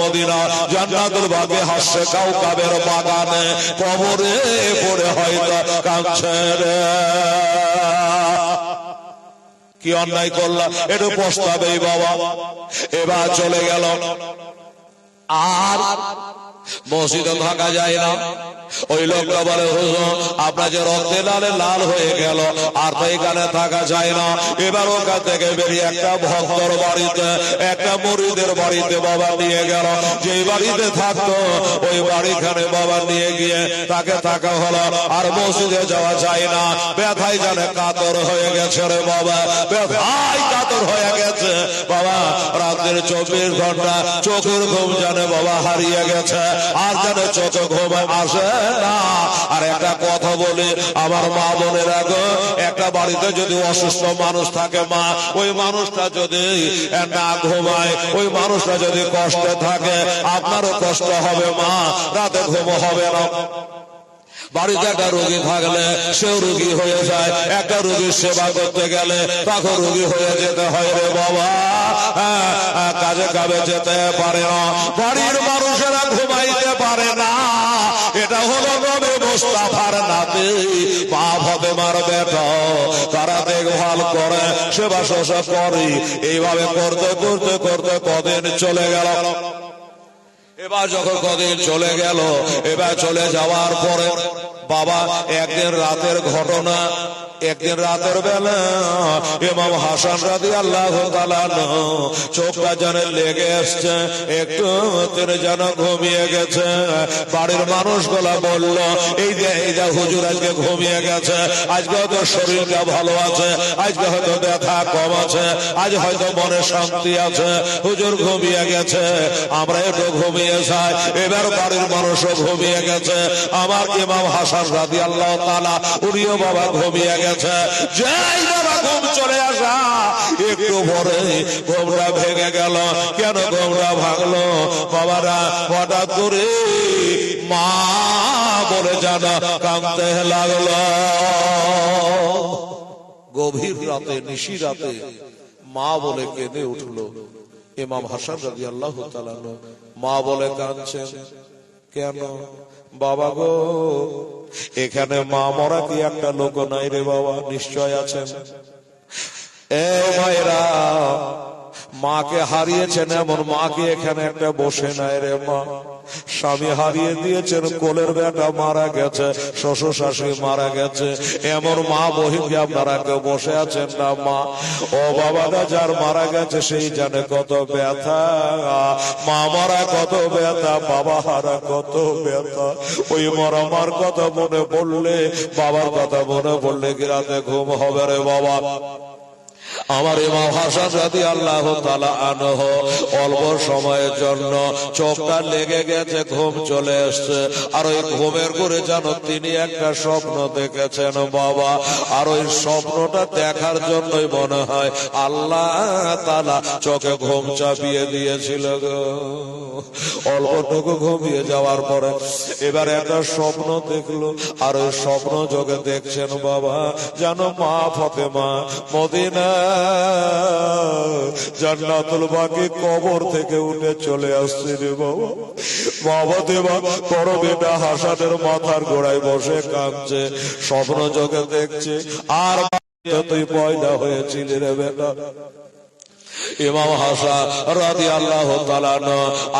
Medina জান্নাতুল বাগে হাসে কাউকাবের বাগানে কবরে পড়ে হয়তো কাঁদছে রে। কি অন্যায় করলাম একটু পস্তাবেই বাবা। এবার চলে গেল আর মসজিদে থাকা যায় না। ওই লোকটা বলে হুজুর আপনার যে রক্তে লালে লাল হয়ে গেল আর তো এখানে থাকা যায় না। এবার ওখান থেকে বেরিয়ে একটা ভক্তর বাড়িতে একটা মুরিদের বাড়িতে বাবা নিয়ে গেল। যে বাড়িতে থাকতো ওই বাড়িখানে বাবা নিয়ে গিয়ে তাকে থাকা হলো। আর মসজিদে যাওয়া যায় না, ব্যথায় জানে কাতর হয়ে গেছে রে বাবা, ব্যথায় কাতর হয়ে গেছে বাবা। রাতের 24 ঘন্টা চোখের ঘুম জানে বাবা হারিয়ে গেছে, আর জানে চোখে ঘুম আসে না। আর একটা কথা বলি আমার মা বোনেরা গো, একটা বাড়িতে যদি অসুস্থ মানুষ থাকে মা, ওই মানুষটা যদি না ঘুমায়, ওই মানুষটা যদি কষ্টে থাকে আপনারও কষ্ট হবে মা, রাতে ঘুম হবে না। বাড়িতে একটা রোগী থাকলে সেও রোগী হয়ে যায়, একটা রোগীর সেবা করতে গেলে তখন রোগী হয়ে যেতে হয় রে বাবা। কাজে কাজে যেতে পারে না, বাড়ির মানুষেরা ঘুমাইতে পারে না। এটা হলো নবী মুস্তাফার নাতি মা ফাতেমার বেটা, তারা দেখভাল করে সেবা শুশ্রূষা করে। এইভাবে করতে করতে করতে কদিন চলে গেল। এবার যখন কদিন চলে গেল, এবার চলে যাওয়ার পরে বাবা একদিন রাতের ঘটনা, একদিন রাতের বেলা ইমাম হাসান রাদিয়াল্লাহু তাআলা চোখটা যেন লেগে আসছে, একটু তিনি যেন ঘুমিয়ে গেছে। বাড়ির মানুষগুলা বলল এই যে হুজুর আজকে ঘুমিয়ে গেছে, আজকে হয়তো শরীরটা ভালো আছে, আজকে হয়তো ব্যথা কম আছে, আজ হয়তো মনে শান্তি আছে, হুজুর ঘুমিয়ে গেছে, আমরা একটু ঘুমিয়ে যাই। এবার বাড়ির মানুষও ঘুমিয়ে গেছে, আমার ইমাম হাসান রাদিয়াল্লাহু তাআলা উনিও বাবা ঘুমিয়ে গেছে। যাই বাবা ঘুম চলে আসা, একটু পরে ঘুমটা ভেঙে গেল। কেন ঘুমটা ভাঙলো বাবারা? হঠাৎ করে মা বলে জানা কাঁদতে লাগলো। গভীর রাতে নিশি রাতে মা বলে কেঁদে উঠলো ইমাম হাসান রাদিয়াল্লাহু তাআলা। মা বলে কাঁদছেন কেন? বাবা গো এখানে মা মরা কি একটা লোক নাই রে বাবা? নিশ্চয় আছেন। এ ভাইরা, মাকে হারিয়েছেন এমন মাকে এখানে একটা বসে নাই রে মা। স্বামী হারিয়ে দিয়েছেন, কোলের বেটা মারা গেছে, শ্বশুর শাশুড়ি মারা গেছে, এমন মা বহিকে আপনারা কেউ বসে আছেন না মা। ও বাবাটা যার মারা গেছে সেই জানে কত ব্যথা, মা মারা কত ব্যথা, বাবা হারা কত ব্যথা। ওই মরা মার কথা মনে পড়লে, বাবার কথা মনে পড়লে কি রাতে ঘুম হবে রে বাবা? আমার ইমাম হাসান রাদিয়াল্লাহু তাআলা আনহু অল্প সময়ের জন্য চোখটা লেগে গেছে, ঘুম চলে আসছে। আর ওই ঘুমের করে জানো তিনি একটা স্বপ্ন দেখেছেন বাবা। আর ওই স্বপ্নটা দেখার জন্যই মনে হয় আল্লাহ তাআলা চোখে ঘুম চাপিয়ে দিয়েছিল গো। অল্পটুকু ঘুমিয়ে যাওয়ার পরে এবার একটা স্বপ্ন দেখলো। আর ওই স্বপ্ন যোগে দেখছেন বাবা জানো মা ফাতেমা মদিনা জান্নাতুল বাকি কবর থেকে উঠে চলে আসছে রে বাবা। বাবা দেবা বড় বেটা হাসানের মাথার গোড়ায় বসে কাঁদছে, স্বপ্ন যোগে দেখছে। আর তুই পয়দা হয়েছিলি রে বেটা। ইমাম হাসান রাদিয়াল্লাহু তাআলা,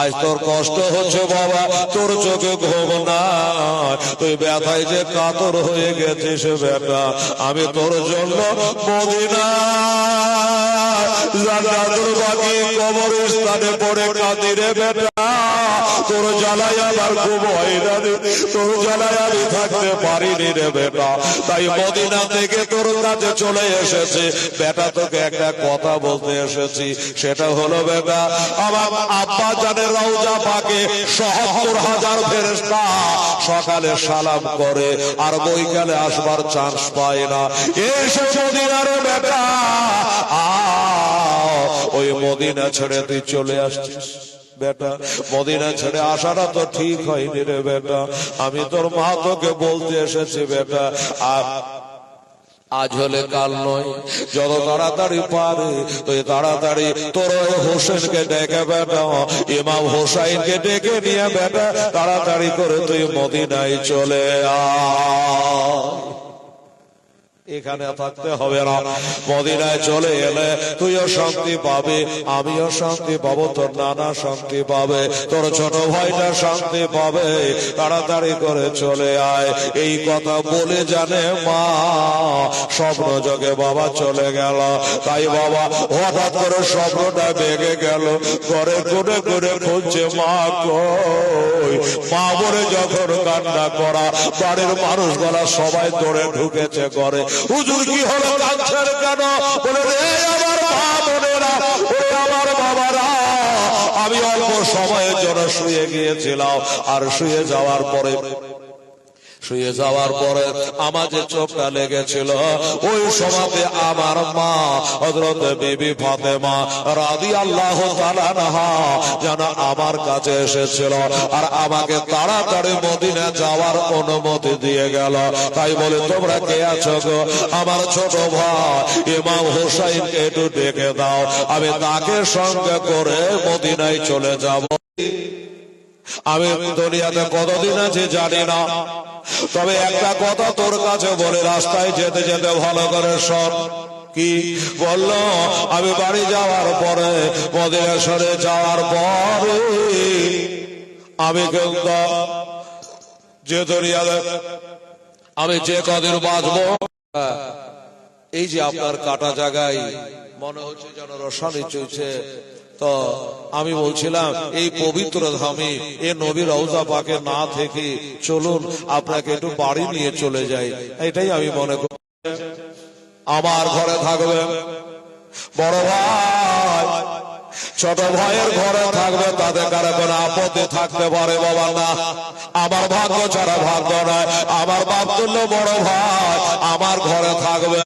আজ তোর কষ্ট হচ্ছে বাবা, তোর চোখে ঘুম না, তুই ব্যথায় যে কাতর হয়ে গেছিস বেটা। আমি তোর জন্য মদিনা জান্নাতুল বাকি কবরস্থানে পড়ে কাঁদি রে বেটা। তোর জ্বালায় আমার ঘুম হয় না রে, তোর জ্বালায় আমি থাকতে পারিনি রে বেটা। তাই মদিনা থেকে তোর কাছে চলে এসেছে বেটা, তোকে একটা কথা বলতে এসেছি। সেটা হলো বেটা আমার আব্বা জানের রওজা পাকে ৭৭,০০০ ফেরেশতা সকালে সালাম করে আর বৈকালে আসবার চান্স পায় না। এসে মদিনার বেটা ওই মদিনা ছেড়ে তুই চলে আসছিস বেটা। মদিনা ছেড়ে আসাটা তো ঠিক হয়নি রে বেটা। আমি তোর মা তোকে বলতে এসেছি বেটা, আজ হলে কাল নয়, যত তাড়াতাড়ি পারে তুই তাড়াতাড়ি তোর হোসেনকে ডেকে বেটা, ইমাম হোসাইনকে ডেকে নিয়ে বেটা তাড়াতাড়ি করে তুই মদিনায় চলে আয়। এখানে থাকতে হবে না, মদিনায় চলে এলে তুইও শান্তি পাবে, আমিও শান্তি পাবো, তোর নানা শান্তি পাবে, তোর ছোট ভাইটা শান্তি পাবে। তাড়াতাড়ি করে চলে আয়। এই কথা বলে জানে মা স্বপ্ন যোগে বাবা চলে গেল। তাই বাবা হঠাৎ করে স্বপ্নটা ভেঙে গেল, ঘরে করে করে খুঁজছে মা কই। মা বলে যখন কান্না করা, বাড়ির মানুষগুলা সবাই দৌড়ে ঢুকেছে ঘরে। হুজুর কি হলো, কাঁদছেন কেন? বলে রে আমার মা বোনেরা, ওরে আমার বাবারা, আমি অল্প সময়ের জন্য শুয়ে গিয়েছিলাম, আর শুয়ে যাওয়ার পরে আমার যে চোখটা লেগেছিল, ওই সময়তে আমার মা হযরত বিবি ফাতেমা রাদিয়াল্লাহু তাআলা আনহা যেন আমার কাছে এসেছিল, আর আমাকে তাড়াতাড়ি মদিনা যাওয়ার অনুমতি দিয়ে গেল। তাই বলে তোমরা কে আছো গো? আমার ছোট ভাই ইমাম হোসাইনকে একটু ডেকে দাও, আমি তাকে সঙ্গে করে মদিনায় চলে যাব। আমি দুনিয়াতে কতদিন আছে জানি না, তবে একটা কথা তোর কাছে বলে, রাস্তায় যেতে যেতে ভালো করে শোন। কি বলল? আমি বাড়ি যাওয়ার পরে, মদিনা শহরে যাওয়ার পরে আমি কিন্তু যে দুনিয়াতে আমি যে কদিন বাঁচবো, এই যে আপনার কাটা জায়গায় মনে হচ্ছে যেন রসানি চলছে। তো আমি বলছিলাম এই পবিত্র ধামে এ নবী রওজা পাকে না থেকে চলুন আপনাকে একটু বাড়ি নিয়ে চলে যাই। এটাই আমি মনে করি। আমার ঘরে থাকবে বড় ভাই, ছোট ভাইয়ের ঘরে থাকবে, তাদের কারো কোনো আপত্তি থাকতে পারে বাবা না। আমার ভাগ্য ছাড়া ভাগ্য নয়, আমার বাপ তুল্য বড় ভাই আমার ঘরে থাকবে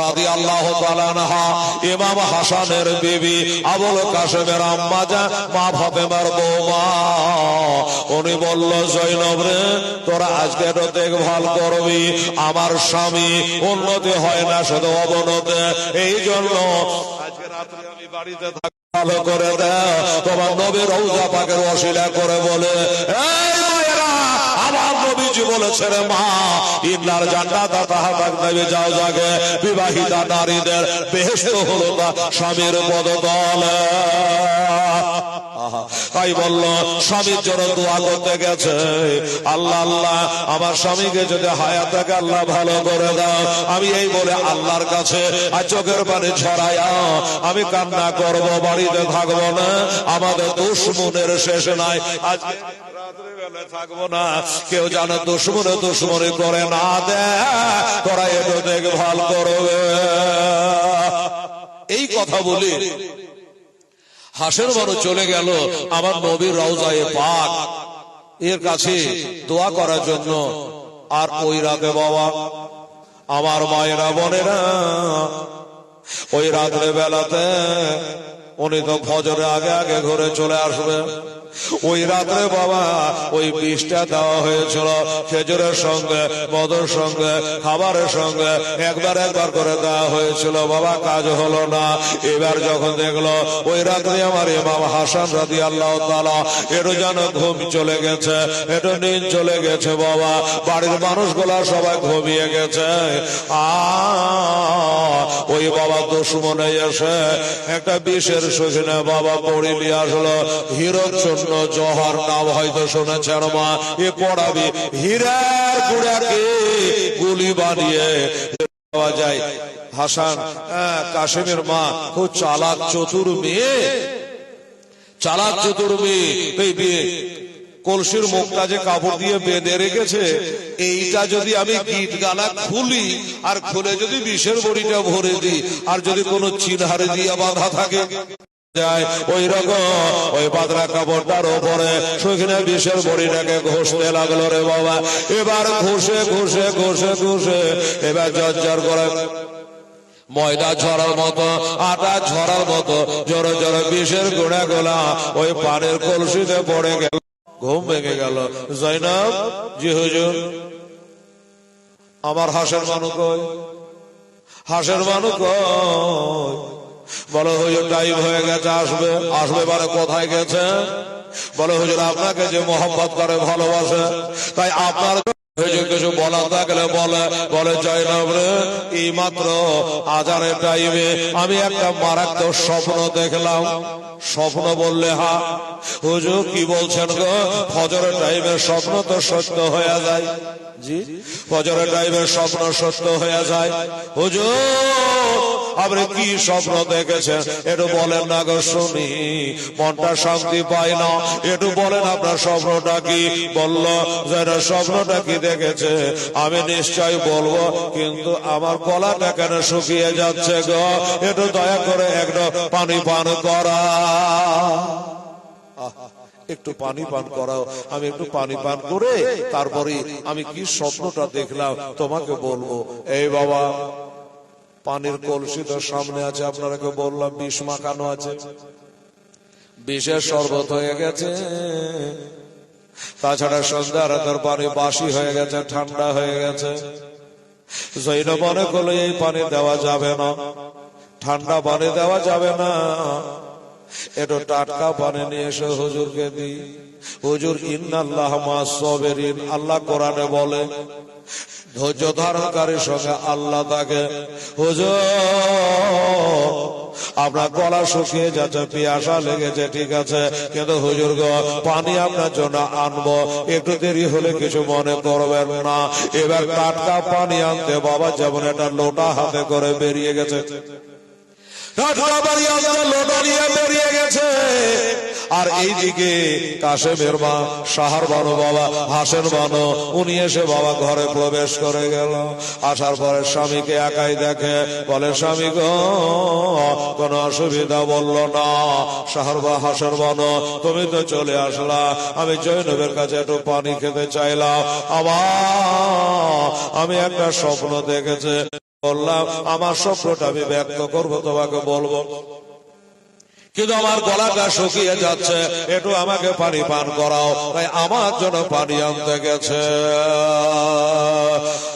রাদিয়াল্লাহু তাআলা আনহা, ইমাম হাসানের বিবি আবুল কাসেমের আম্মা জান মা ফাতেমার বৌমা। উনি বলল, জয়নব রে, তোরা আজকে তো দেখভাল করবি, আমার স্বামী উন্নতি হয় না শুধু অবনতি, এই জন্য আজকে রাত্রে আমি বাড়িতে থাকি, ভালো করে দাও। তোমার নবী রওজা পাকের ওসিলা করে বলে, এই মায়েরা, আমার নবীজি বলেছেন মা, ইন্নার জান্নাত তাহতা আকদামি যাও জাগে, বিবাহিতা নারীদের বেহেশত হলো তার স্বামীর পদতলে। তাই বলল, স্বামীর জন্য দোয়া করতে গেছে, আল্লাহ আল্লাহ আমার স্বামীকে যদি হায়াত থাকে আল্লাহ ভালো করে দাও। আমি এই বলে আল্লাহর কাছে আর চোখের পানি ছড়াইয়া আমি কান্না করব, বাড়িতে থাকবো না, আমাদের দুশমনের শেষ নাই। আজকে রাত্রে বেলা থাকবো না, কেউ জানে দুশমনে করে না দে, তোরা একটু দেখভাল করবে। এই কথা বলি হাসের বড় চলে গেল আমার নবীর রওজায়ে পাক এর কাছে দোয়া করার জন্য। আর ওই রাতে বাবা আমার মায়েরা বোনেরা, ওই রাত্রে বেলাতে উনি তো ফজরে আগে আগে ঘরে চলে আসবে। ওই রাত্রে বাবা ওই বিষটা দেওয়া হয়েছিল খেজুরের সঙ্গে, মদের সঙ্গে, খাবারের সঙ্গে একবার করে দেওয়া হয়েছিল। বাবা কাজ হলো না। এবার যখন দেখলো ওই রাত্রে আমার ইমাম হাসান রাদিয়াল্লাহু তাআলা একটু যেন ঘুম চলে গেছে, একটু নিদ চলে গেছে বাবা, বাড়ির মানুষগুলা সবাই ঘুমিয়ে গেছে। ওই বাবা দুশমনে এসে একটা বিষের সখিনে বাবা পড়ে নিয়ে আসলো। হীরক চূর্ণ জহর নাম হয়তো শুনেছেন মা, এ পড়াবি হীরার গুড়াকে গুলি বানিয়ে পাওয়া যায়। হাসান কাশেমের মা খুব চালাক চতুর মেয়ে, এই বিয়ে কলসির মুখটা যে কাপড় দিয়ে বেঁধে রেখেছে, এইটা যদি আমি গিট গালা খুলি আর খুলে যদি বিষের বড়িটা ভরে দিই, আর যদি কোনো চিনহারে দিয়ে বাঁধা থাকে যায়, ওই রকম ওই পাতলা কাপড়টার ওপরে সেখানে বিষের বড়িটাকে ঘষতে লাগলো রে বাবা। এবার ঘষে এবার জর্জর করে ময়দা ঝরার মতো, আটা ঝরার মতো জোরে জোরে বিষের গুঁড়া গোলা ওই পানের কলসিতে পড়ে গেল। ঘুম ভেঙে গেল। জয়নব, জি হুজুর। আমার হাসের মানুষ কই? হাঁসের মানুষ বলো হুজুর টাইম হয়ে গেছে, আসবে। আসবে মানে কোথায় গেছে? বলো হুজুর আপনাকে যে মোহাম্মত করে ভালোবাসে, তাই আপনার কিছু বলা থাকলে বলে জয়নব রে, এই মাত্র আজানের টাইমে আমি একটা মারাত্মক স্বপ্ন দেখলাম। স্বপ্ন বললে হা হুজুর কি বলছেন গো? ফজরের টাইমে স্বপ্ন তো সত্য হয়ে যায়। জি, ফজরের টাইমে স্বপ্ন সত্য হয়ে যায়। হুজুর আপনি কি স্বপ্ন দেখেছেন একটু বলেন না গো শুনি, মনটা শান্তি পায় না। একটু বলেন আপনার স্বপ্নটা কি। বলল যে স্বপ্নটা কি দেখেছে আমি নিশ্চয় বলবো, কিন্তু আমার গলাটা কেন শুকিয়ে যাচ্ছে গো, একটু দয়া করে একটু পানি পান করা। একটু পানি পান করাও, আমি একটু পানি পান করে তারপরে আমি কি স্বপ্নটা দেখলাম তোমাকে বলবো। এই বাবা, পানির কলসি তো সামনে আছে, আপনাকে বললাম বিষ মাখানো আছে, বিষের শরবত হয়ে গেছে। তাছাড়া সন্ধ্যা রাতের পানি বাসি হয়ে গেছে, ঠান্ডা হয়ে গেছে। জৈনব মনে করলো এই পানি দেওয়া যাবে না, ঠান্ডা পানি দেওয়া যাবে না, একটু টাটকা পানি নিয়ে এসে হুজুরকে দিই। হুজুর ইন্নাল্লাহ মা'আস সাবিরিন, আল্লাহ কোরআনে বলে ধৈর্য ধারণকারীর সঙ্গে আল্লাহ থাকে। হুজুর আপনার গলা শুকিয়ে যাচ্ছে, পিয়াসা লেগেছে, ঠিক আছে, কিন্তু হুজুর গো পানি আপনার জন্য আনবো, একটু দেরি হলে কিছু মনে করবেন না। এবার টাটকা পানি আনতে বাবা যেমন একটা লোটা হাতে করে বেরিয়ে গেছে, লোটা নিয়ে বেরিয়ে গেছে। আর এইদিকে কাশেমের মা সাহার বানো বাবা হাসেন বানো, উনি এসে বাবা ঘরে প্রবেশ করে গেল। আসার পরে স্বামীকে একাই দেখে, বলে স্বামী গো কোন অসুবিধা? বলল না। সাহার বা হাসেন বানো তুমি তো চলে আসলা, আমি জৈনবের কাছে একটু পানি খেতে চাইলাম। আমি একটা স্বপ্ন দেখেছে, বললাম আমার স্বপ্নটা আমি ব্যক্ত করবো, তোমাকে বলবো, কিন্তু আমার গলাটা শুকিয়ে যাচ্ছে, একটু আমাকে পানি পান করাও। তাই আমার জন্য পানি আনতে গেছে।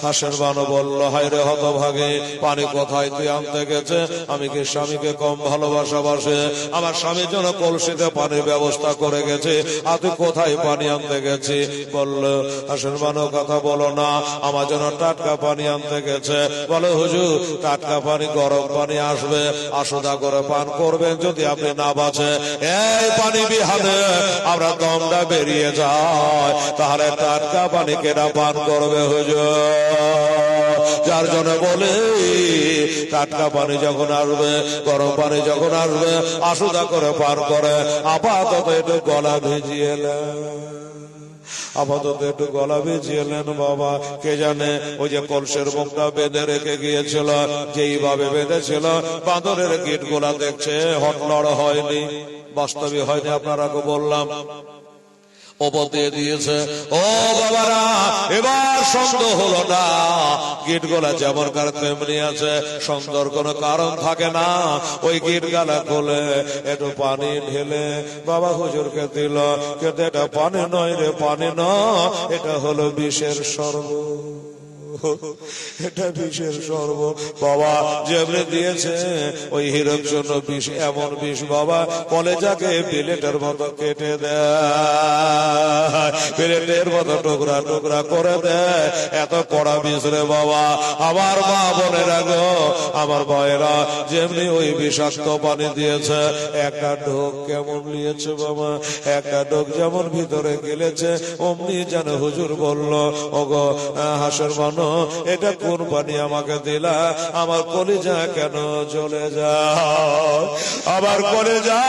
হাসের বানো বলল হায় রে হতভাগে, পানি কোথায় তুই আনতে গেছে? আমি কি স্বামীকে কম ভালোবাসে? আমার স্বামীর জন্য কলসিতে পানির ব্যবস্থা করে গেছে, আর তুই কোথায় পানি আনতে গেছি? বলল হাসের বানো কথা বলো না, আমার জন্য টাটকা পানি আনতে গেছে। বলে হুজুর টাটকা পানি গরম পানি আসবে, আসুদা করে পান করবেন, যদি আপনি না বাঁচে এই পানি বিহানে আমরা দমটা বেরিয়ে যায়, তাহলে টাটকা পানি কেনা পান করবে হুজুর। যার জন্য বলে টাটকা পানি যখন আসবে, গরম পানি যখন আসবে, আসুদা করে পান করে। আপাতত একটু গলা ভিজিয়ে আপাতত একটু গলা ভিজিয়ে নেন বাবা। কে জানে ওই যে কলসের মুখটা বেঁধে রেখে গিয়েছিল, যেইভাবে বেঁধেছিল বাঁদরের গিট গোলা দেখছে হটলড় হয়নি, বাস্তবে হয়নি, আপনারাকে বললাম ওপর দিয়ে দিয়েছে। ও বাবারা এবার সন্দেহ হলো না, গিট গোলা যেমন কার তেমনি আছে, সন্দেহর কোনো কারণ থাকে না। ওই গিট গালা খুলে একটু পানি ঢেলে বাবা হুজুরকে দিল, কিন্তু এটা পানি নয় রে, পানি নয়, এটা হলো বিষের শরবত, এটা বিষের শরবত। বাবা যেমনি দিয়েছে ওই হিরোর জন্য বিষ, এমন বিষ বাবা কলেজাকে প্লেটের মতো কেটে দেয়, প্লেটের মতো টুকরা টুকরা করে দেয়, এত কড়া বিষ রে বাবা। আমার মা বোনেরা গো, আমার ভাইয়েরা, যেমনি ওই বিষাক্ত পানি দিয়েছে, একটা ঢোক কেমন নিয়েছে বাবা, একটা ঢোক যেমন ভিতরে গেলেছে, অমনি যেন হুজুর বলল ওগো হাসের বানো এটা কোন পানি আমাকে দিলা, আমার কলিজা কেন চলে যায়, আমার কলিজা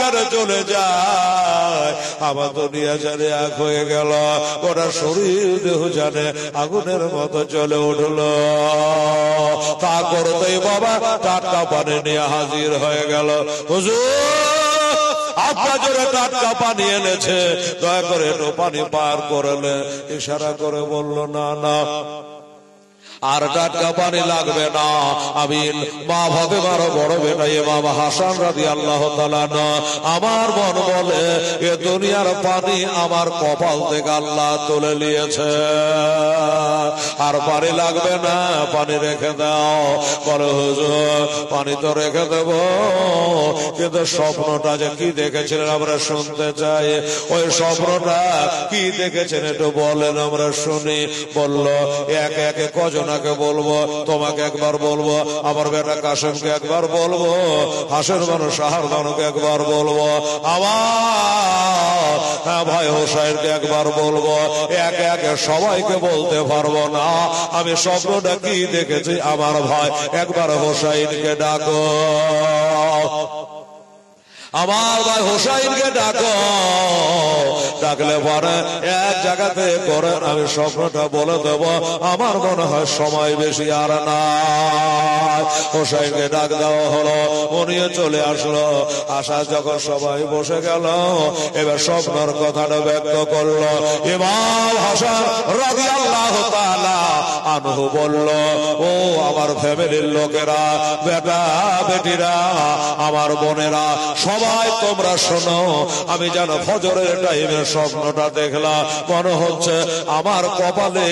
কেন চলে যায়, আমার দুনিয়া জানে আগ হয়ে গেল, ওরা শরীর দেহ জানে আগুনের মতো চলে উঠল। তা করতেই বাবা টাটকা পানি নিয়ে হাজির হয়ে গেল। হুজুর আপনার জোরে টাটকা পানি এনেছে, দয়া করে একটু পানি পার করলে, ইশারা করে বলল না না আর টাটকা পানি লাগবে না। আমিন। মা ফাতেমার বড় বেটা ইমাম হাসান রাদিয়াল্লাহু তাআলা আমার মন বলে এ দুনিয়ার পানি আমার কপাল থেকে আল্লাহ তুলে নিয়েছে, আর পানি লাগবে না, পানি রেখে দাও। বলে হুজুর পানি তো রেখে দেব, কিন্তু স্বপ্নটা যে কি দেখেছিলেন আমরা শুনতে চাই। ওই স্বপ্নটা কি দেখেছেন একটু বলেন, আমরা শুনি। বলল একে একে কজনাকে বলবো, তোমাকে একবার বলবো, আমার বেটা কাসেমকে একবার বলবো, হাসের মানুষ সাহার মানুষকে একবার বলবো, আমার ভাই হোসাইনকে একবার বলবো। একে একে সবাইকে বলতে পারবো না। আমি স্বপ্নটা কি দেখেছি আমার ভাই একবার হোসাইনকে ডাকো, আমার ভাই হোসাইনকে ডাকো। ডাকলে পরে এক জায়গাতে করে আমি স্বপ্নটা বলে দেব। আমার মনে হয় সময় বেশি আর না। হোসাইনকে ডাক দেওয়া হলো, উনিও চলে আসলো। আসা যখন সবাই বসে গেল, এবার স্বপ্নের কথাটা ব্যক্ত করলো। ইমাম হাসান রাদিয়াল্লাহু তাআলা আনহু বলল, ও আমার ফ্যামিলির লোকেরা, বেটা বেটিরা, আমার বোনেরা, সবাই তোমরা শোনো। আমি যেন ফজরের টাইমে স্বপ্নটা দেখলাম, মনে হচ্ছে আমার কপালে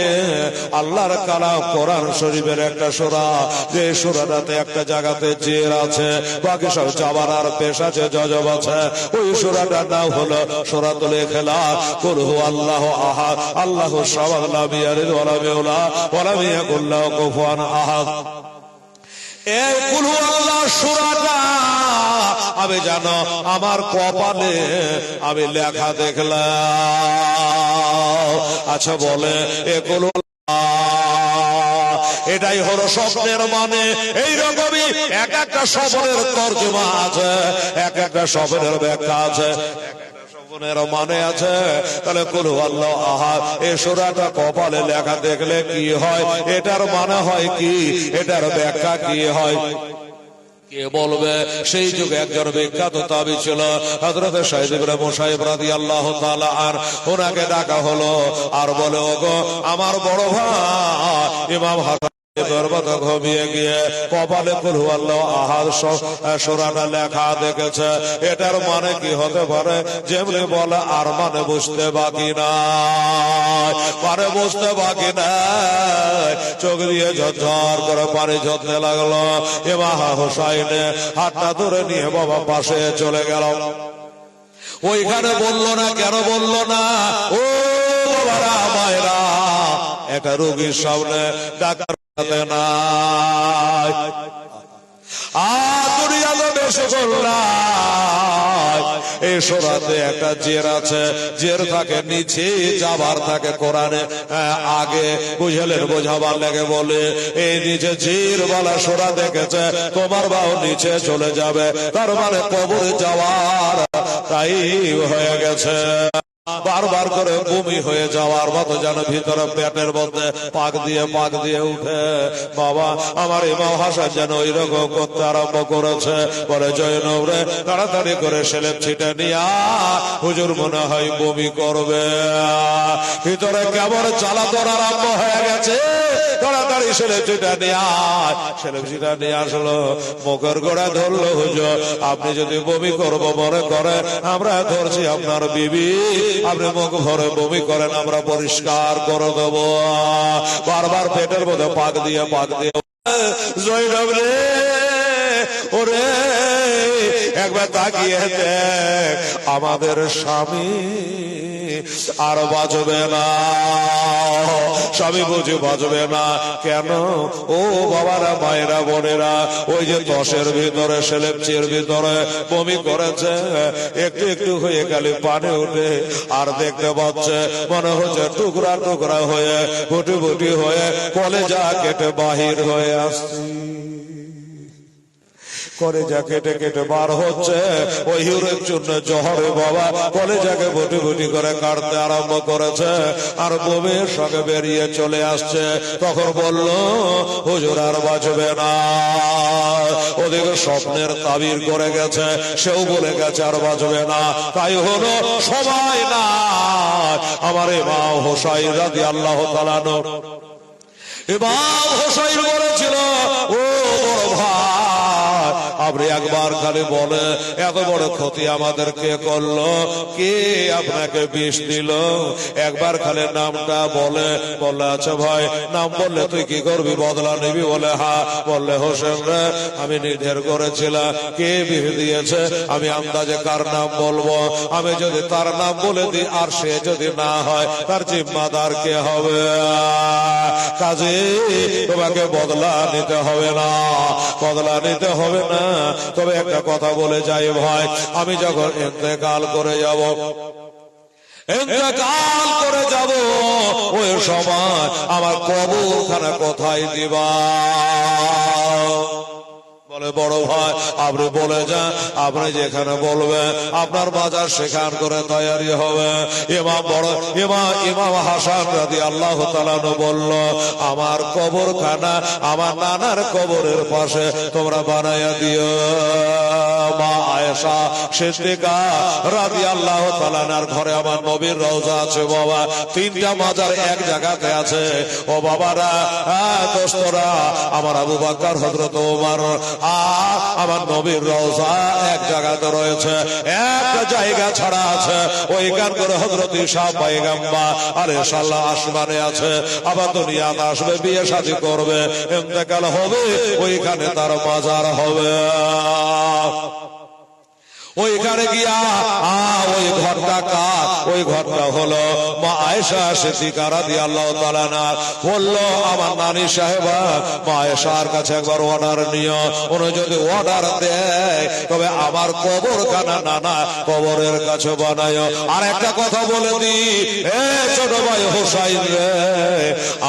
আল্লাহর কালাম কোরআন শরীফের একটা সূরা, যে সূরাটাতে একটা জায়গাতে জের আছে, বাকি সব জাবার আর পেশ আছে, জজব আছে। ওই সূরাটার নাম হলো সূরাতুল ইখলাস। কুল হুয়াল্লাহু আহাদ আল্লাহুস সামাদ লাম ইয়ালিদ ওয়া লাম ইউলাদ ওয়া লাম ইয়াকুল লাহু কুফুয়ান আহাদ। এই কুল হুয়াল্লাহু সূরাটা আমি জানো আমার কপালে আমি লেখা দেখলাম। আচ্ছা বলে এ কুল এটাই হলো স্বপ্নের মানে। এইরকমই এক একটা স্বপ্নের তর্জমা আছে, এক একটা স্বপ্নের ব্যাখ্যা আছে, মানে আছে। তাহলে কুল হুয়াল্লাহু আহাদ এই সূরাটা কপালে লেখা দেখলে কি হয়, এটার মানে হয় কি, এটার ব্যাখ্যা কি হয়, কে বলবে? সেই যুগে একজন বিখ্যাত তাবী ছিল হযরত সাইদ ইবনে মুসাইব রাদিয়াল্লাহু তাআলা আর ওনাকে ডাকা হলো আর বলে, ওগো আমার বড় ভাই ইমাম হাসান দরবারে ঘুমিয়ে গিয়ে কপালে কুল হুয়াল্লাহু আহাদ সূরাটা লেখা দেখেছে, এটার মানে কি হতে পারে? যেমনি বলে আর মানে বুঝতে বাকি নাই, মানে বুঝতে বাকি নাই। চোখ দিয়ে ঝরঝর করে পানি ঝরতে লাগলো। ইমাম হোসাইনে হাতটা ধরে নিয়ে বাবা পাশে চলে গেল। ওইখানে বললো না, কেন বললো না? ও বাবারা মায়েরা, একটা রোগীর সামনে ডাক্তার নাই, আর দুনিয়াতে বেশি করলাম। এই সূরাতে একটা জের আছে, জের থাকে নিচে, যাবার থাকে কোরআনে আগে। বুঝলেন? বোঝাবার লেগে বলে এই নিচে জের বলা সূরা দেখেছে, তোমার বাও নিচে চলে যাবে, তার মানে কবরে যাওয়ার তাই হয়ে গেছে। বারবার করে বমি হয়ে যাওয়ার মতো যেন ভিতরে পেটের মধ্যে পাক দিয়ে উঠে। বাবা আমার ইমাম হাসান যেন ওই রকম করতে আরম্ভ করেছে। বলে জয়নব রে, তাড়াতাড়ি করে সেলেব ছিটে নিয়া, হুজুর মনে হয় বমি করবে। ভিতরে কেমন জ্বালাতন আরম্ভ হয়ে গেছে। তাড়াতাড়ি সেলেব ছিটে নিয়া, সেলেব ছিটে নিয়ে আসলো, মুখের গোড়া ধরলো। হুজুর আপনি যদি বমি করবো মনে করে, আমরা ধরছি আপনার বিবি, আপনি মুখ ভরে বমি করেন, আমরা পরিষ্কার করে দেব। বারবার পেটের মধ্যে পাক দিয়ে জয়নব রে, ওরে একবার তাকিয়ে দেখ, আমাদের স্বামী আর বাঁচবে না। স্বামী বুঝে বাঁচবে না কেন? ও বাবারা মায়েরা বোনেরা, ওই যে 10-এর ভিতরে সেলেপচির ভিতরে বমি করেছে, একটু একটু হয়ে খালি পানি উঠে, আর দেখতে পাচ্ছে মনে হচ্ছে টুকরা টুকরা হয়ে ফুটি ফুটি হয়ে কলেজা কেটে বাহির হয়ে আসছে। কলেজা কেটে কেটে বার হচ্ছে। ওই হিউরের জন্য জহরে বাবা কলেজাকে বুটি বুটি করে কাটতে আরম্ভ করেছে, আর বমির সঙ্গে বেরিয়ে চলে আসছে। তখন বলল হুজুর আর বাঁচবে না। ওদিকে স্বপ্নের তাবির করে গেছে, সেও বলে গেছে আর বাঁচবে না। তাই হলো সবাই না, আমার ইমাম হোসাইন রাদিয়াল্লাহু তাআলা ইমাম হোসাইন বলেছিল, ও বড় ভাই, আপনি একবার খালি বলে এত বড় ক্ষতি আমাদেরকে করলো, কে আপনাকে বিষ দিল? একবার খালি নামটা বলে। বললে আচ্ছা ভাই, নাম বললে তুই কি করবি, বদলা নিবি? বলে হ্যাঁ। বললে হোসেন রে, আমি নির্ধার করেছিলাম কে বিষ দিয়েছে, আমি আন্দাজে কার নাম বলবো। আমি যদি তার নাম বলে দিই আর সে যদি না হয়, তার জিম্মাদার কে হবে? কাজে তোমাকে বদলা নিতে হবে না, বদলা নিতে হবে না। তবে একটা কথা বলে যাই ভাই, আমি যখন ইন্তেকাল করে যাব, ইন্তেকাল করে যাব, ওই সময় আমার কবরখানা কোথায় দিবা? বলে বড় ভাই, আপনি বলে যান, আপনি যেখানে বলবেন আপনার বাজার সেখান করে তৈরি হবে। ইমাম হাসান রাদিয়াল্লাহু তাআলা বলল, আমার কবরখানা আমার নানার কবরের পাশে তোমরা বানাইয়া দিও। মা আয়েশা সিদ্দিকা রাদিয়াল্লাহু তাআলার ঘরে আমার নবীর রওজা আছে বাবা, তিনটা মাজার এক জায়গাতে আছে। ও বাবারা, দোস্তরা, আমার আবু বকর, হযরত ওমর, আমার নবীর রওজা এক জায়গাতে রয়েছে, একটা জায়গা ছাড়া আছে ওইখান করে হযরত ঈসা পয়গম্বর আলাইহিসসালাম আসমানে আছে, আবার দুনিয়াতে আসবে, বিয়ে শাদী করবে, ইন্তেকাল হবে, ওইখানে তার মাজার হবে। ওইখানে গিয়া ওই ঘরটা কার? ওই ঘরটা হলো মা আয়েশা সিদ্দিকা রাদিয়াল্লাহু তাআলা আনহা। বলল, আমার নানি সাহেবা, মা আয়েশার কাছে একবার অর্ডার নিও, উনি যদি অর্ডার দেয় তবে আমার কবরখানা নানা কবরের কাছে বানায়ো। আর একটা কথা বলে দি, এ ছোট ভাই হোসাইন রে,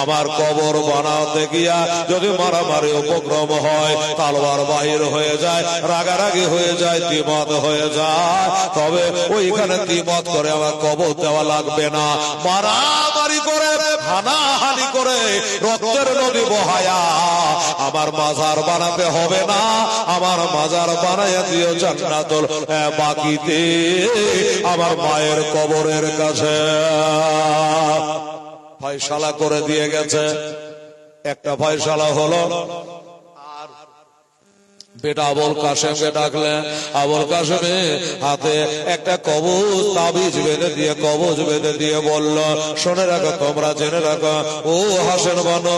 আমার কবর বানাতে গিয়া যদি মারামারি উপক্রম হয়, তালওয়ার বাহির হয়ে যায়, রাগারাগি হয়ে যায়, দ্বিমত হয়ে যায়, তবে ওইখানে দ্বিমত করে আমার কবর দেওয়া লাগবে না। মারামারি করে, হানাহানি করে, রক্তের নদী বহায়া আমার মাজার বানাতে হবে না। আমার মাজার বানাইয়া দিও জান্নাতুল বাকিতে, আমার মায়ের কবরের কাছে। ফয়সালা করে দিয়ে গেছে। একটা ফয়সালা হলো, বেটা আবুল কাসেমকে ডাকলেন। আবুল কাসেমে হাতে একটা কবজ তাবিজ বেঁধে দিয়ে, কবজ বেঁধে দিয়ে বলল, শুনে রাখো, তোমরা জেনে রাখো, ও হাসেন বানো,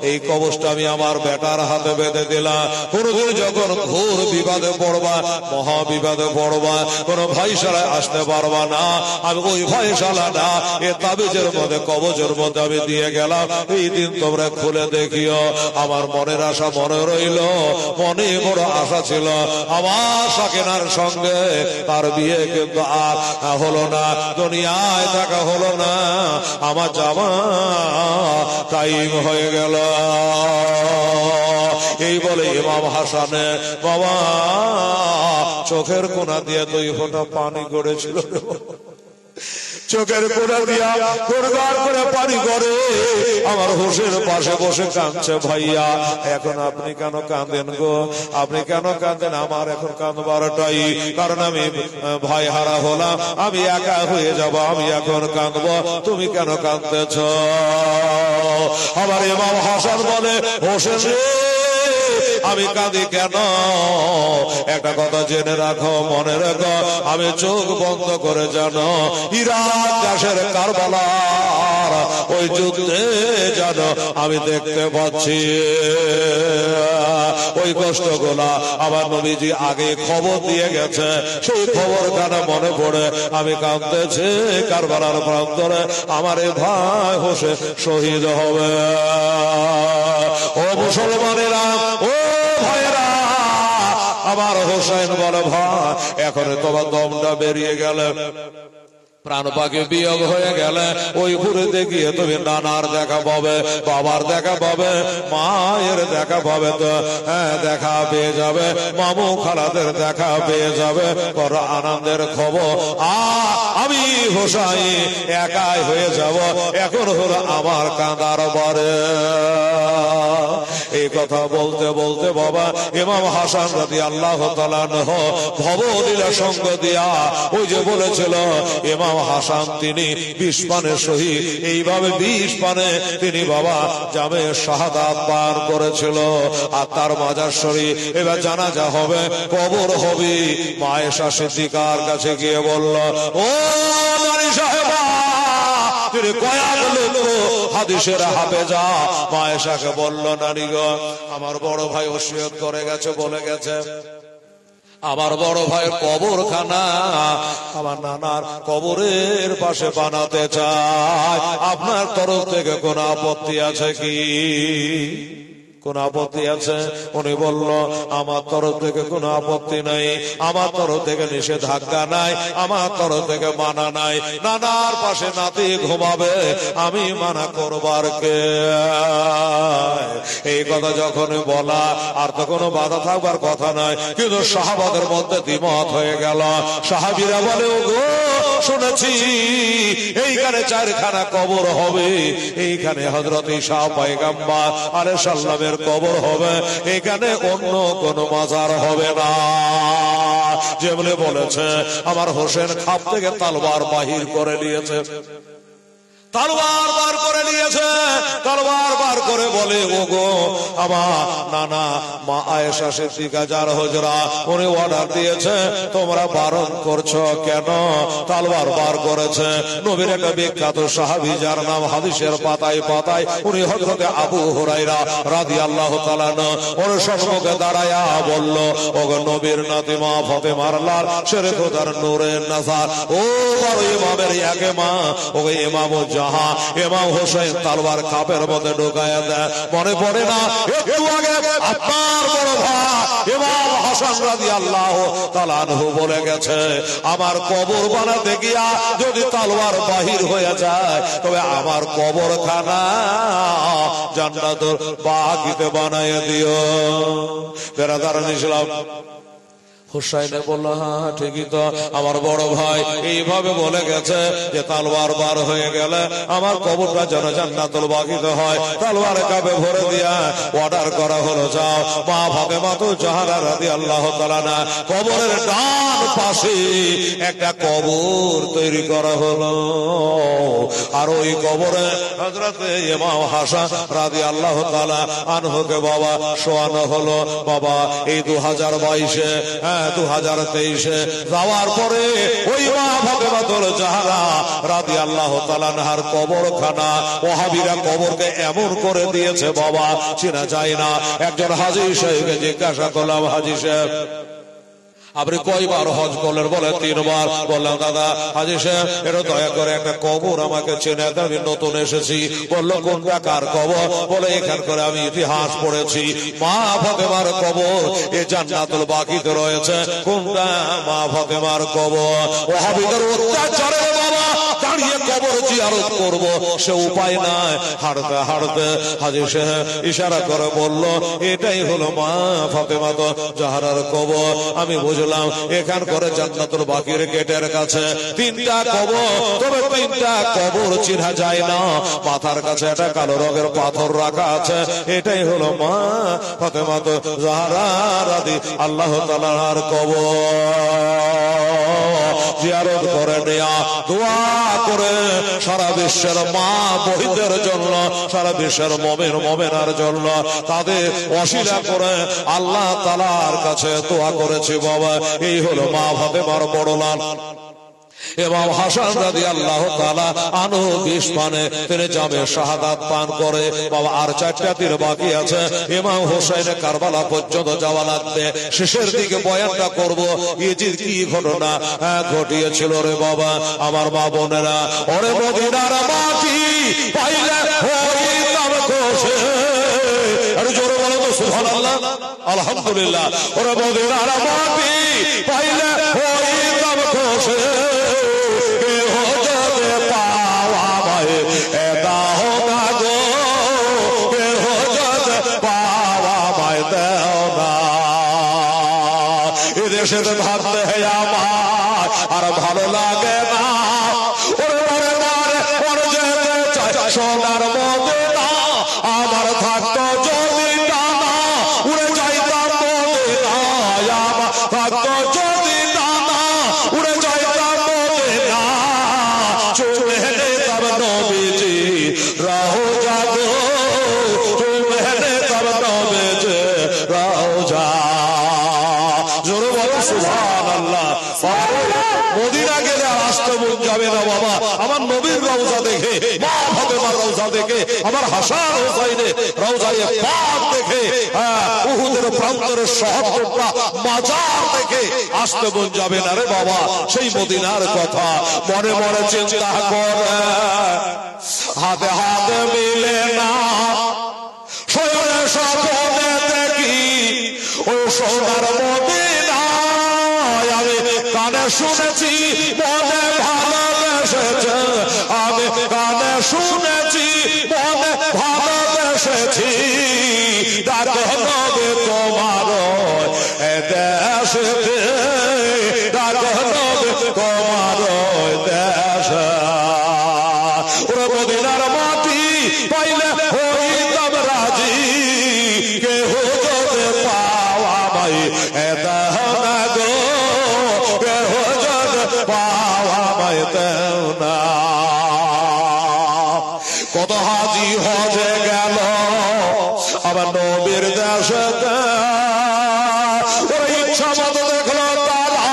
এই কবজটা আমি আমার বেটার হাতে বেঁধে দিলাম। কোনদিন যখন ঘোর বিবাদে পড়বা, মহা বিবাদে পড়বা, কোন ভাইশালায় আসতে পারবা না, আমি ওই ভাইশালাটা এ তাবিজের মধ্যে, কবজের মধ্যে আমি দিয়ে গেলাম। এই দিন তোমরা খুলে দেখিও। আমার মনের আশা মনে রইল, মনে বড় আশা ছিল আমার সাকিনার সঙ্গে তার বিয়ে, কিন্তু আর হলো না, দুনিয়ায় থাকা হলো না, আমার যাওয়া টাইম হয়ে গেল। এই বলে ইমাম হাসানে বাবা চোখের কোনা দিয়ে 2 ফোঁটা পানি গড়েছিল, চোখের কোনা দিয়া গোরগার করে পানি করে আমার হোসেন পাশে বসে কাঁদছে। ভাইয়া, এখন আপনি কেন কাঁদেন গো? আপনি কেন কাঁদেন? আমার এখন কাঁদবারটাই, কারণ আমি ভাই হারা হলাম, আমি একা হয়ে যাব, আমি এখন কাঁদবো, তুমি কেন কাঁদতেছ? আমার ইমাম হাসান বলে, হোসেন আমি কাঁদি কেন? একটা কথা জেনে রাখো, মনে রাখো, আমি চোখ বন্ধ করে জানো ইরাক দেশের কারবালার ওই যুদ্ধে জানো আমি দেখতে পাচ্ছি ওই কষ্টগুলা আমার নবীজি আগে খবর দিয়ে গেছে। সেই খবর খানা মনে পড়ে আমি কাঁদতেছি। কারবালার প্রান্তরে আমার এই ভাই হোসেন শহীদ হবে। ও মুসলমানেরা, ও ভাইরা, আমার হোসেন বলে, ভাই এখন তোমার দমটা বেরিয়ে গেলে, প্রাণ পাখি বিয়োগ হয়ে গেলে, ওই ঘুরে দেখিয়ে তুমি নানার দেখা পাবে, বাবার দেখা পাবে, মায়ের দেখা পাবে, তো হ্যাঁ দেখা পেয়ে যাবে, মামু খালাদের দেখা পেয়ে যাবে, বড় আনন্দের খবর। আমি হোসাইন একাই হয়ে যাব, এখন হলো আমার কাঁদার বারে। এই কথা বলতে বলতে বাবা ইমাম হাসান রাদিয়াল্লাহু তাআলা আনহু ভবলীলা সঙ্গ দিয়া ওই যে বলেছিল ইমাম হাসান তিনি 20 পানের শহীদ, এইভাবে 20 পানে তিনি বাবা জামে শাহাদাত পার করেছিল। আর তার মাজার শরীফ এবার জানাজা হবে, কবর হবে। মা আয়েশা সিদ্দিকার কাছে গিয়ে বলল, ও নারী সাহেবা, তিনি কয়েক লোক হাদিসের হাফেজা। মা আয়েশাকে বলল, নারী গো, আমার বড় ভাই ওসিয়ত করে গেছে, বলে গেছে আমার বড় ভাইয়ের কবরখানা আমার নানার কবরের পাশে বানাতে চায়, আপনার তরফ থেকে কোন আপত্তি আছে কি? কোন আপত্তি আছে? উনি বলল, আমার তরফ থেকে কোন আপত্তি নাই, আমার তরফ থেকে নিষেধাজ্ঞা নাই, আমার তরফ থেকে মানা নাই। নানার পাশে নাতি ঘুমাবে, আমি মানা করবার কে? এই কথা যখন বলা, আর তো কোনো বাধা থাকবার কথা নয়। কিন্তু সাহাবাদের মধ্যে দ্বিমত হয়ে গেল। সাহাবীরা বলে, ও গো, শুনেছি এইখানে 4খানা কবর হবে, এইখানে হযরত ঈসা পয়গম্বর আলাইহিস সালামের কবর হবে, এখানে অন্য কোন মাজার হবে না। যেমন বলেছে, আমার হোসেন খাপ থেকে তলোয়ার বাহির করে নিয়েছে, তলোয়ার বার করে নিয়েছে, তলোয়ার বার করে বলে, ও গো, আমার নানা মা আয়েশা সিদ্দিকা যার হুজরা, উনি অর্ডার দিয়েছে, তোমরা বারণ করছো কেন? তলোয়ার বার করেছে। নবীর একটা বিখ্যাত সাহাবী যার নাম হাদিসের পাতায় পাতায়, উনি হযরত আবু হুরায়রা রাদিয়াল্লাহু তাআলা ওর সম্মুখে দাঁড়ায়া বলল, ও গো নবীর নাতি মা ফাতেমার লাল শেরে খোদার নূরের নাজার, ও বড় ইমামের একে মা, ও ইমাম জাহা ইমাম হোসেন তলোয়ার কাপের মধ্যে ঢুকায়া দেয়। মনে পড়ে না একটু আগে আপনার বড় ভাই ইমাম হাসান রাদিয়াল্লাহু তাআলা আনহু বলে গেছে, আমার কবর বানাতে গিয়া যদি তলোয়ার বাহির হয়ে যায়, তবে আমার কবরখানা জান্নাতের বাগিতে বানায় দিও। বেরাদারান ইসলাম, হুসাইনে বলল, হ্যাঁ ঠিকই তো, আমার বড় ভাই এইভাবে বলে গেছে যে তলোয়ার বার হয়ে গেলে আমার কবরটা যেন জান্নাতুল বাগিতে হয়। তলোয়ার কাবে ভরে দিয়া অর্ডার করা হলো, যাও মা ফাতেমা জাহরা রাদিয়াল্লাহু তাআলা না কবরের ডান পাশে একটা কবর তৈরি করা হলো। আর ওই কবরে হযরত ইমাম হাসান রাদিয়াল্লাহু তাআলা আনহুকে বাবা শোয়ানো হলো। বাবা এই 2022-এ 2023-এ যাওয়ার পরে ওই মা ফাতেমা জাহরা রাদিয়াল্লাহু তাআলা আনহার কবরখানা ওয়াহাবীরা কবরকে এমন করে দিয়েছে বাবা, চেনা যায় না। একজন হাজী সাহেবকে জিজ্ঞাসা করলাম, হাজী সাহেব আপনি কয়বার হজ করলেন? বলে 3 বার। বললাম, দাদা হাজী সাহেব এটা দয়া করে একটা কবর আমাকে চেনে দেন, আমি নতুন এসেছি। বলল, কোনটা কার কবর? বলে, এখান করে আমি ইতিহাস পড়েছি, মা ফাতেমার কবর এ জান্নাতুল বাকিতে রয়েছে। কোনটা? মা ফাতেমার কবর। ওয়াহাবীদের অত্যাচারে বাবা দাঁড়িয়ে কবর জিয়ারত করব সে উপায় নাই। হাঁটতে হাঁটতে হাজী সাহেব ইশারা করে বলল, এটাই হলো মা ফাতেমা জাহরার কবর। আমি বুঝলাম এখান করে জান্নাতুল বাকির গেটের কাছে 3টা কবর, তবে 3টা কবর চিনা যায় না। মাথার কাছে একটা কালো রঙের পাথর রাখা আছে, এটাই হলো মা ফাতেমা জাহরা রাদিয়াল্লাহু তাআলার কবর। জিয়ারত করে নেয়া, দোয়া করে সারা বিশ্বের মা বহিদের জন্য, সারা বিশ্বের মুমিন মুমিনার জন্য তাদের ওসিলা করে আল্লাহ তাআলার কাছে দোয়া করেছি বাবা। এই হলো মা ফাতেমার বড় লাল ইমাম হাসান রাদিয়াল্লাহু তাআলা আনহু 20 পানে তিনি জামে শাহাদাত পান করে বাবা। আর 4টা তীর বাকি আছে, ইমাম হোসেন কারবালা পর্যন্ত যাওয়া লাগবে। শেষের দিকে বয়ানটা করব ইজিদ কি ঘটনা ঘটিয়েছিল রে বাবা। আমার মা বোনেরা, ওরে মদিনার মাটি পাইলে হইতাম খুশি, আর জোরে বলো তো সুবহানাল্লাহ আলহামদুলিল্লাহ। ওরে মদিনার মাটি পাইলে হইতাম খুশি, দেশের ভাবতে আমার আর ভালো লাগে না। ওরে যেতে চাই সোনার মদিনা, আমার থাকতো নবীর রওজা দেখে, মা ফাতেমার রওজা দেখে, আমার হাসান হোসাইনের রওজায়ে পাক দেখে, উহুদের প্রান্তরের শহরটা মাজার দেখে আসতে মন যাবে না রে বাবা। সেই মদিনার কথা মনে মনে চিন্তা করে, হাতে হাতে মিলে না শয়নে স্বপ্নে দেখি ওই সোনার মদিনায়। আমি কানে শুনেছি মনে ভালোবেসেছে, আমি কানে শুনেছি মনে ভালোবেসেছি। ডাকো নবী তোমার দেশেতে, ডাকো নবী তোমার দেশে। ওরে মদিনার মাটি পাইলে হইতাম রাজি, কেহ যদি পাওয়া মাই দেহ না গো, কেহ যদি পাওয়া মাই দেহ না। কত হাজি হজে গেল আবার নবীর দেশেতে, ইচ্ছা মতো দেখলো তারা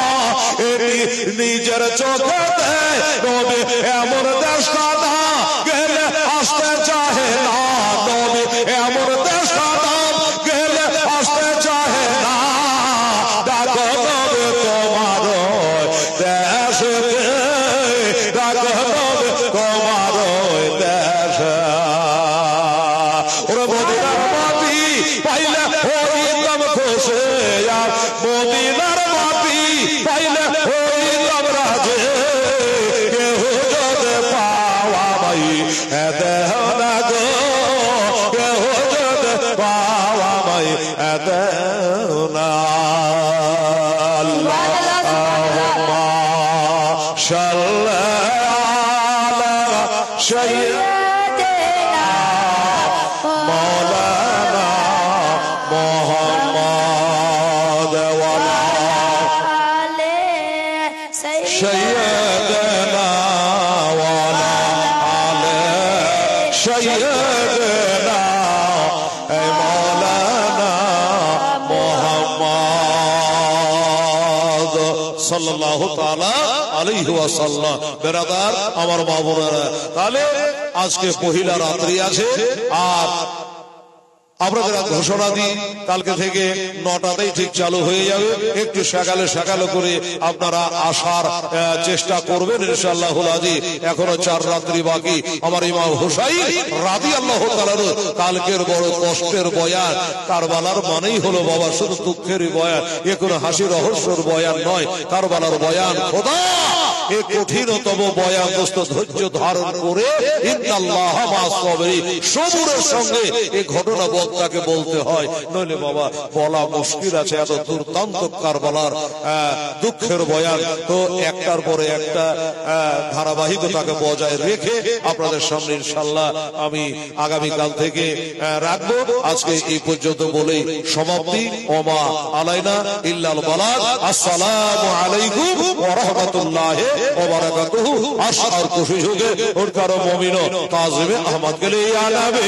এটি নিজের চোখে। নবী এমন দেশ কাটা গেলে আসতে চাহে না, নবী এমন দেশ কাটা গেলে আসতে চাহে না। ডাকো নবী তোমার দেশেতে, ডাকো নবী তোমার দেশে। ওরে মদিনার মাটি পাইলে হইতাম খুশি, আর মদিনার মাটি পাইলে হইতাম রাজে। কেহ যদি পাওয়া মাই দেহ না গো, কেহ যদি পাওয়া মাই দেহ না। আল্লাহুম্মা সাল্লি আলা সাইয়্যিদিনা মাওলানা মুহাম্মদ ওয়া আলি সাইয়্যিদিনা ওয়া আলি সাইয়্যিদিনা মাওলানা মুহাম্মদ সাল্লাল্লাহু তাআলা আলাইহি ওয়াসাল্লাম। বেরাদার আমার মা বোনেরা, তাহলে আজকে পহিলা রাত্রি আছে, আর আপনাদের ঘোষণা দিই কালকে থেকে 9টাতেই ঠিক চালু হয়ে যাবে। একটু সকালে সকালে করে আপনারা আসার চেষ্টা করবেন ইনশাআল্লাহুল আজিজ। এখনো 4 রাত্রি বাকি। আমার ইমাম হুসাইন রাদিয়াল্লাহু তাআলা কালকের বড় কষ্টের বয়ান। কারবালার মানেই হলো বাবা শুধু দুঃখেরই বয়ান, এ কোনো হাসি রহস্যের বয়ান নয়। কারবালার বয়ান খোদা এ কঠিনতম বয়ান দোস্ত ধৈর্য ধারণ করে ইন্নাল্লাহ মা'আস সাবিরিন সবুরের সঙ্গে এই ঘটনা বক্তাকে বলতে হয়, নইলে বাবা বলা মুশকিল আছে। এত দুর্দান্ত কারবালার দুঃখের বয়ান, তো একটার পরে একটা ধারাবাহিকতাকে বজায় রেখে আপনাদের সামনে ইনশাআল্লাহ আমি আগামীকাল থেকে রাখবো। আজকে এই পর্যন্ত বলেই সমাপ্তি। ওমা আলাইনা ইল্লাল বালাগ। আসসালামু আলাইকুম ওয়া রাহমাতুল্লাহি ওয়া বারাকাতুহু। আশার খুশি হোগে ওর কারো মুমিন তাজিমে আহমদ গেলে আলাবে।